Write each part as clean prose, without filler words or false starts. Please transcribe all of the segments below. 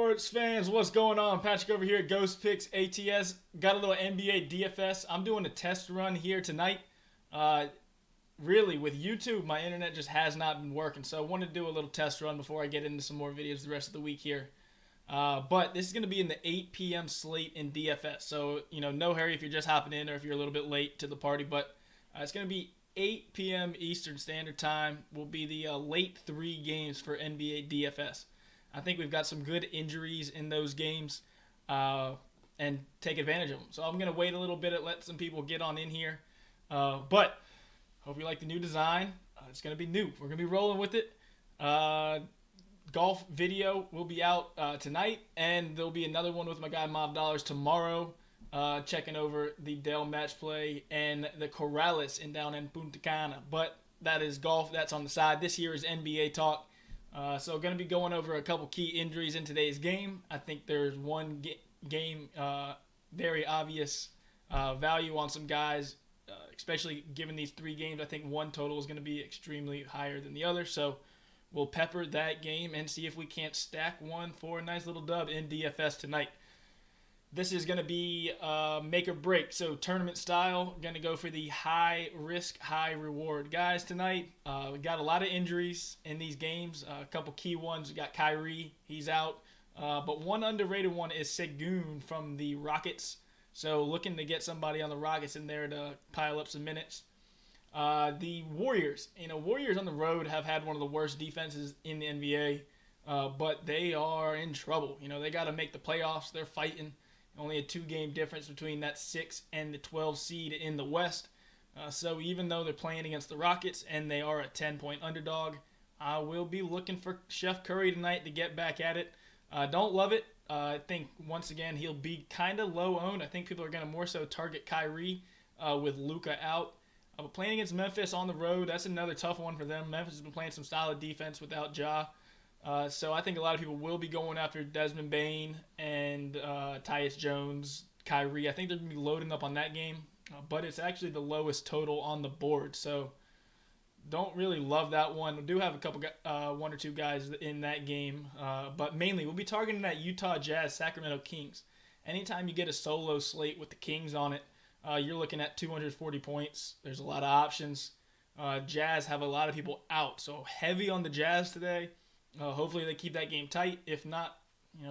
Sports fans, what's going on? Patrick over here at Ghost Picks ATS. Got a little NBA DFS. I'm doing a test run here tonight. Really, with YouTube, my internet just has not been working, so I wanted to do a little test run before I get into some more videos the rest of the week here. But this is going to be in the 8 p.m. slate in DFS, so no hurry if you're just hopping in or if you're a little bit late to the party. But it's going to be 8 p.m. Eastern Standard Time. Will be the late 3 games for NBA DFS. I think we've got some good injuries in those games and take advantage of them. So I'm going to wait a little bit and let some people get on in here. But hope you like the new design. It's going to be new. We're going to be rolling with it. Golf video will be out tonight, and there'll be another one with my guy Mob Dollars tomorrow, checking over the Dell Match Play and the Corrales down in Punta Cana. But that is golf. That's on the side. This here is NBA talk. So going to be going over a couple key injuries in today's game. I think there's one game very obvious value on some guys, especially given these 3 games. I think one total is going to be extremely higher than the other. So we'll pepper that game and see if we can't stack one for a nice little dub in DFS tonight. This is going to be make or break. So tournament style, going to go for the high risk, high reward guys tonight. We got a lot of injuries in these games. A couple key ones. We got Kyrie, he's out. But one underrated one is Segun from the Rockets. So looking to get somebody on the Rockets in there to pile up some minutes. The Warriors. Warriors on the road have had one of the worst defenses in the NBA. But they are in trouble. They got to make the playoffs. They're fighting. Only a 2-game difference between that 6 and the 12 seed in the West. So even though they're playing against the Rockets and they are a 10-point underdog, I will be looking for Chef Curry tonight to get back at it. Don't love it. I think, once again, he'll be kind of low owned. I think people are going to more so target Kyrie with Luka out. But playing against Memphis on the road, that's another tough one for them. Memphis has been playing some solid defense without Ja. So I think a lot of people will be going after Desmond Bane and Tyus Jones, Kyrie. I think they're going to be loading up on that game, but it's actually the lowest total on the board. So don't really love that one. We do have a couple, 1 or 2 guys in that game, but mainly we'll be targeting that Utah Jazz, Sacramento Kings. Anytime you get a solo slate with the Kings on it, you're looking at 240 points. There's a lot of options. Jazz have a lot of people out, so heavy on the Jazz today. Hopefully they keep that game tight. If not,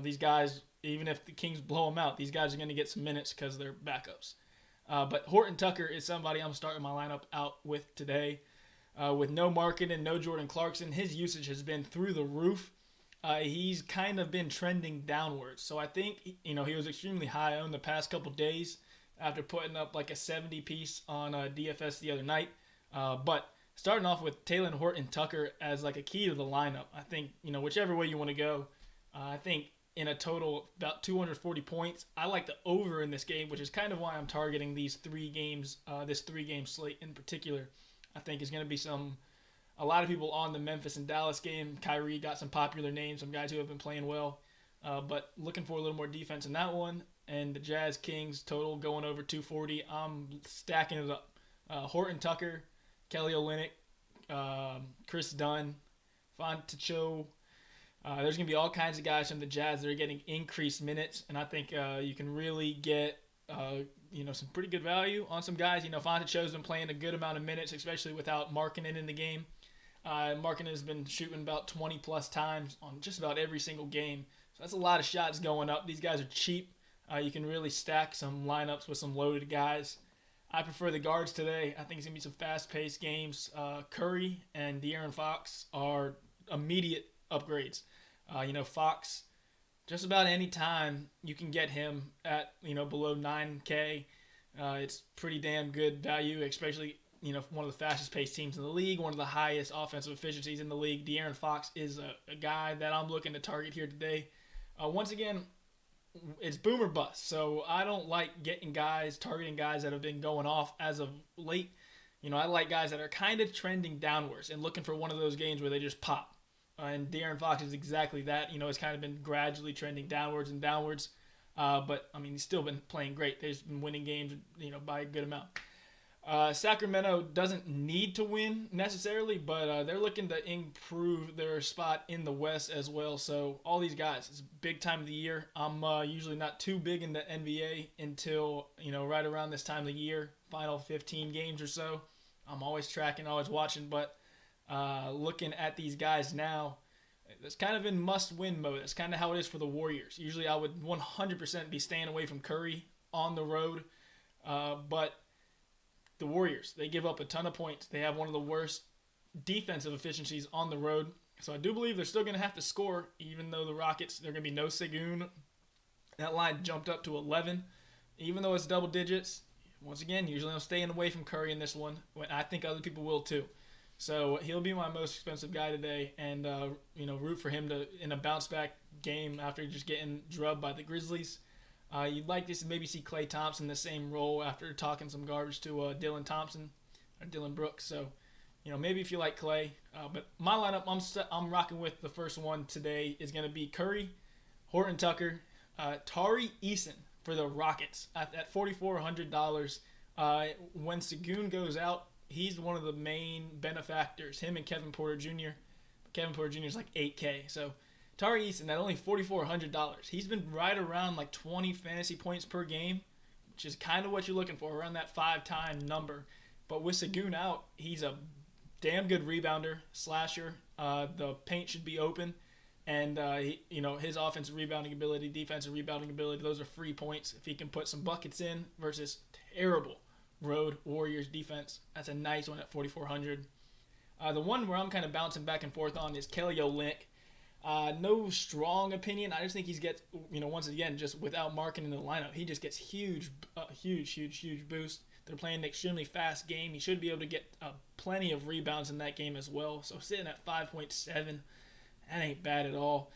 these guys, even if the Kings blow them out, these guys are going to get some minutes because they're backups. But Horton Tucker is somebody I'm starting my lineup out with today. With no Markin and no Jordan Clarkson, his usage has been through the roof. He's kind of been trending downwards. So I think, he was extremely high on the past couple days after putting up like a 70 piece on DFS the other night. But starting off with Talen Horton Tucker as like a key to the lineup. I think, whichever way you want to go, I think in a total about 240 points. I like the over in this game, which is kind of why I'm targeting these 3 games, this 3-game slate in particular. I think is going to be a lot of people on the Memphis and Dallas game. Kyrie got some popular names, some guys who have been playing well, but looking for a little more defense in that one. And the Jazz Kings total going over 240. I'm stacking it up. Horton Tucker, Kelly Olynyk, Chris Dunn, Fontecho. There's going to be all kinds of guys from the Jazz that are getting increased minutes, and I think you can really get some pretty good value on some guys. Fontecho's been playing a good amount of minutes, especially without Markkanen in the game. Markkanen has been shooting about 20-plus times on just about every single game, so that's a lot of shots going up. These guys are cheap. You can really stack some lineups with some loaded guys. I prefer the guards today. I think it's going to be some fast-paced games. Curry and De'Aaron Fox are immediate upgrades. Fox, just about any time you can get him at, below 9K. It's pretty damn good value, especially, one of the fastest-paced teams in the league, one of the highest offensive efficiencies in the league. De'Aaron Fox is a guy that I'm looking to target here today. Once again, it's boom or bust. So I don't like targeting guys that have been going off as of late. I like guys that are kind of trending downwards and looking for one of those games where they just pop. And De'Aaron Fox is exactly that. It's kind of been gradually trending downwards and downwards. But, he's still been playing great. They've been winning games, by a good amount. Sacramento doesn't need to win necessarily, but they're looking to improve their spot in the West as well. So all these guys, it's a big time of the year. I'm usually not too big in the NBA until right around this time of the year, final 15 games or so. I'm always tracking, always watching, but looking at these guys now, it's kind of in must-win mode. That's kind of how it is for the Warriors. Usually I would 100% be staying away from Curry on the road, but the Warriors, they give up a ton of points. They have one of the worst defensive efficiencies on the road. So I do believe they're still going to have to score, even though the Rockets, they're going to be no Segun. That line jumped up to 11. Even though it's double digits, once again, usually I'm staying away from Curry in this one. I think other people will too. So he'll be my most expensive guy today, and root for him to in a bounce back game after just getting drubbed by the Grizzlies. You'd like to maybe see Klay Thompson in the same role after talking some garbage to Dylan Thompson or Dylan Brooks. So, maybe if you like Klay. But my lineup, I'm rocking with the first one today is going to be Curry, Horton Tucker, Tari Eason for the Rockets at $4,400. When Segun goes out, he's one of the main benefactors. Him and Kevin Porter Jr. Kevin Porter Jr. is like $8K. So Tari Eason at only $4,400. He's been right around like 20 fantasy points per game, which is kind of what you're looking for, around that 5-time number. But with Segun out, he's a damn good rebounder, slasher. The paint should be open. And, his offensive rebounding ability, defensive rebounding ability, those are free points. If he can put some buckets in versus terrible road Warriors defense, that's a nice one at $4,400. The one where I'm kind of bouncing back and forth on is Kelly Olynyk. No strong opinion. I just think he gets, once again, just without marking in the lineup, he just gets huge boost. They're playing an extremely fast game. He should be able to get plenty of rebounds in that game as well. So sitting at 5.7, that ain't bad at all.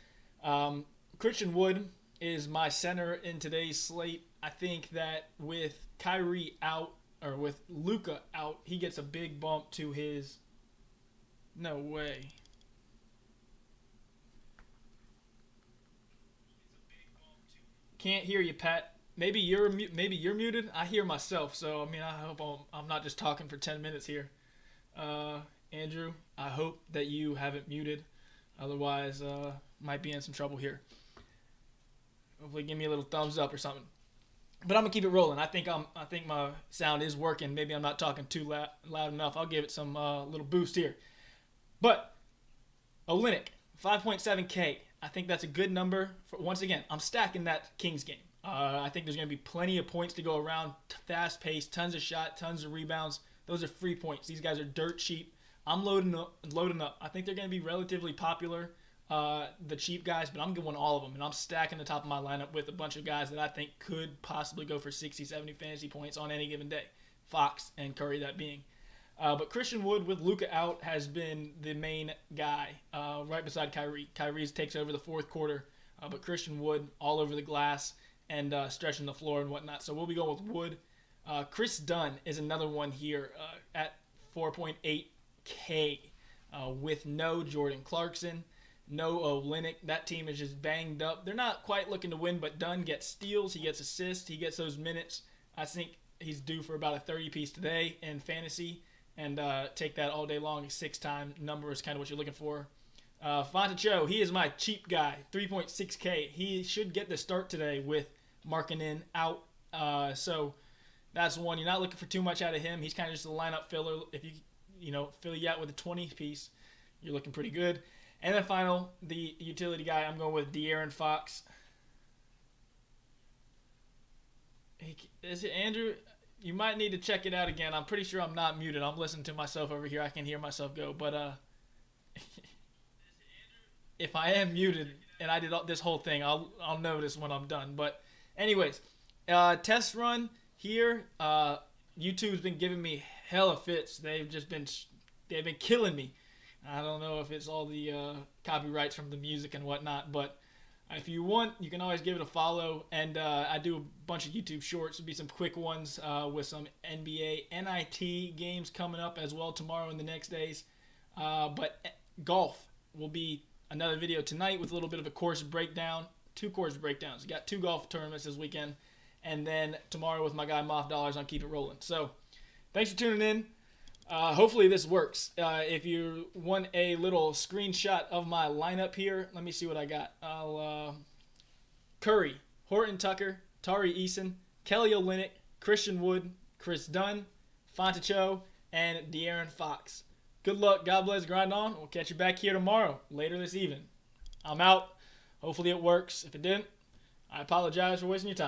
Christian Wood is my center in today's slate. I think that with Kyrie out, or with Luka out, he gets a big bump to his... No way. Can't hear you, Pat. Maybe you're muted. I hear myself, so I hope I'm not just talking for 10 minutes here. Andrew, I hope that you haven't muted. Otherwise, might be in some trouble here. Hopefully, give me a little thumbs up or something. But I'm gonna keep it rolling. I think my sound is working. Maybe I'm not talking too loud enough. I'll give it some little boost here. But Olynyk, 5.7K. I think that's a good number. Once again, I'm stacking that Kings game. I think there's going to be plenty of points to go around, fast pace, tons of shot, tons of rebounds. Those are free points. These guys are dirt cheap. I'm loading up. I think they're going to be relatively popular, the cheap guys, but I'm going all of them, and I'm stacking the top of my lineup with a bunch of guys that I think could possibly go for 60, 70 fantasy points on any given day. Fox and Curry, that being. But Christian Wood with Luka out has been the main guy right beside Kyrie. Kyrie takes over the fourth quarter, but Christian Wood all over the glass and stretching the floor and whatnot. So we'll be going with Wood. Chris Dunn is another one here at 4.8K with no Jordan Clarkson, no Olynyk. That team is just banged up. They're not quite looking to win, but Dunn gets steals, he gets assists, he gets those minutes. I think he's due for about a 30-piece today in fantasy. And take that all day long. 6-time number is kind of what you're looking for. Fonta Cho, he is my cheap guy. 3.6K. He should get the start today with Markkanen out. So that's one. You're not looking for too much out of him. He's kind of just a lineup filler. If you fill you out with a 20-piece, you're looking pretty good. And then final, the utility guy, I'm going with De'Aaron Fox. Is it Andrew? You might need to check it out again. I'm pretty sure I'm not muted. I'm listening to myself over here. I can hear myself go. But if I am muted and I did this whole thing, I'll notice when I'm done. But anyways, test run here. YouTube's been giving me hella fits. They've been killing me. I don't know if it's all the copyrights from the music and whatnot, but if you want, you can always give it a follow. And I do a bunch of YouTube shorts. It'll be some quick ones with some NBA NIT games coming up as well tomorrow and the next days. But golf will be another video tonight with a little bit of a course breakdown. 2 course breakdowns. We got 2 golf tournaments this weekend. And then tomorrow with my guy Moff Dollars on Keep It Rolling. So Thanks for tuning in. Hopefully this works. If you want a little screenshot of my lineup here, let me see what I got. Curry, Horton Tucker, Tari Eason, Kelly Olynyk, Christian Wood, Chris Dunn, Fontacho, and De'Aaron Fox. Good luck. God bless. Grind on. We'll catch you back here tomorrow, later this evening. I'm out. Hopefully it works. If it didn't, I apologize for wasting your time.